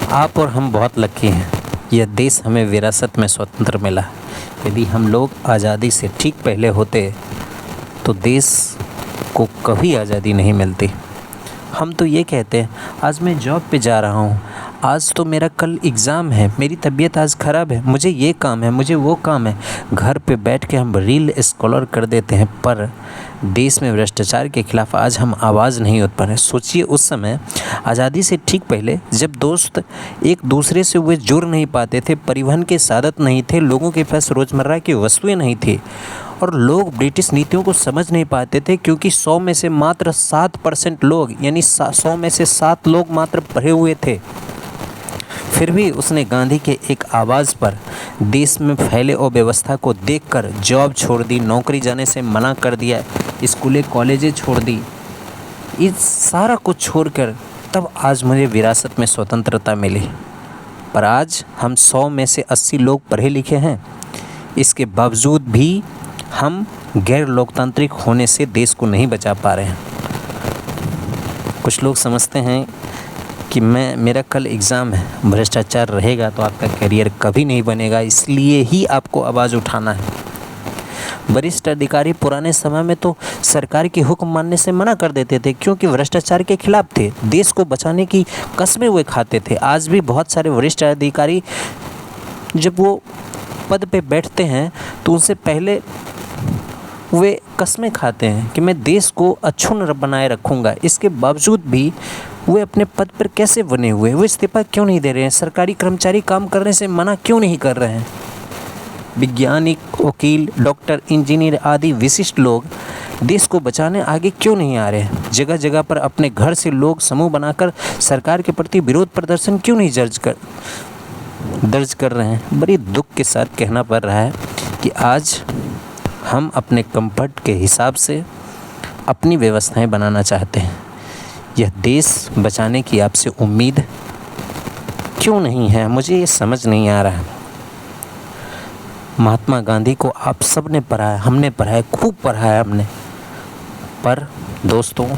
आप और हम बहुत लकी हैं। यह देश हमें विरासत में स्वतंत्र मिला। यदि हम लोग आज़ादी से ठीक पहले होते तो देश को कभी आज़ादी नहीं मिलती। हम तो ये कहते हैं, आज मैं जॉब पे जा रहा हूँ, आज तो मेरा कल एग्ज़ाम है, मेरी तबीयत आज ख़राब है, मुझे ये काम है, मुझे वो काम है। घर पे बैठ के हम रील स्क्रॉल कर देते हैं, पर देश में भ्रष्टाचार के खिलाफ आज हम आवाज़ नहीं उत्पन्न है। सोचिए उस समय आज़ादी से ठीक पहले, जब दोस्त एक दूसरे से वे जुड़ नहीं पाते थे, परिवहन के साधन नहीं थे, लोगों के पास रोज़मर्रा की वस्तुएं नहीं थी और लोग ब्रिटिश नीतियों को समझ नहीं पाते थे, क्योंकि 100 में से मात्र 7% लोग, यानी 100 में से 7 लोग मात्र पढ़े हुए थे। फिर भी उसने गांधी के एक आवाज़ पर देश में फैले अव्यवस्था को देखकर जॉब छोड़ दी, नौकरी जाने से मना कर दिया, स्कूलें कॉलेजें छोड़ दी, इस सारा कुछ छोड़कर तब आज मुझे विरासत में स्वतंत्रता मिली। पर आज हम 100 में से 80 लोग पढ़े लिखे हैं, इसके बावजूद भी हम गैर लोकतांत्रिक होने से देश को नहीं बचा पा रहे हैं। कुछ लोग समझते हैं कि मेरा कल एग्ज़ाम है, भ्रष्टाचार रहेगा तो आपका करियर कभी नहीं बनेगा, इसलिए ही आपको आवाज़ उठाना है। वरिष्ठ अधिकारी पुराने समय में तो सरकार के हुक्म मानने से मना कर देते थे, क्योंकि भ्रष्टाचार के खिलाफ थे, देश को बचाने की कस्में वे खाते थे। आज भी बहुत सारे वरिष्ठ अधिकारी जब वो पद पे बैठते हैं तो उनसे पहले वे कस्में खाते हैं कि मैं देश को अक्षुण्ण बनाए रखूँगा। इसके बावजूद भी वे अपने पद पर कैसे बने हुए, वो इस्तीफा क्यों नहीं दे रहे हैं? सरकारी कर्मचारी काम करने से मना क्यों नहीं कर रहे हैं? वैज्ञानिक, वकील, डॉक्टर, इंजीनियर आदि विशिष्ट लोग देश को बचाने आगे क्यों नहीं आ रहे हैं? जगह जगह पर अपने घर से लोग समूह बनाकर सरकार के प्रति विरोध प्रदर्शन क्यों नहीं दर्ज कर रहे हैं? बड़ी दुख के साथ कहना पड़ रहा है कि आज हम अपने कंफर्ट के हिसाब से अपनी व्यवस्थाएं बनाना चाहते हैं। यह देश बचाने की आपसे उम्मीद क्यों नहीं है? मुझे ये समझ नहीं आ रहा है। महात्मा गांधी को आप सब ने पढ़ा है, हमने पढ़ा है, खूब पढ़ा है हमने, पर दोस्तों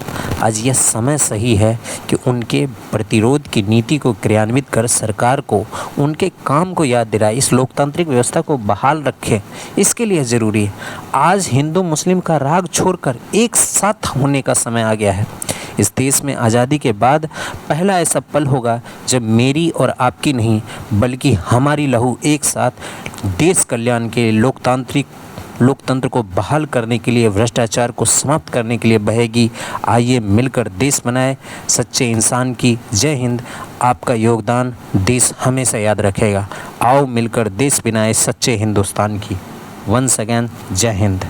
आज यह समय सही है कि उनके प्रतिरोध की नीति को क्रियान्वित कर सरकार को उनके काम को याद दिलाए, इस लोकतांत्रिक व्यवस्था को बहाल रखें। इसके लिए ज़रूरी है आज हिंदू मुस्लिम का राग छोड़कर एक साथ होने का समय आ गया है। इस देश में आज़ादी के बाद पहला ऐसा पल होगा जब मेरी और आपकी नहीं बल्कि हमारी लहू एक साथ देश कल्याण के लोकतंत्र को बहाल करने के लिए, भ्रष्टाचार को समाप्त करने के लिए बहेगी। आइए मिलकर देश बनाए सच्चे इंसान की। जय हिंद। आपका योगदान देश हमेशा याद रखेगा। आओ मिलकर देश बनाए सच्चे हिंदुस्तान की। वंस अगेन जय हिंद।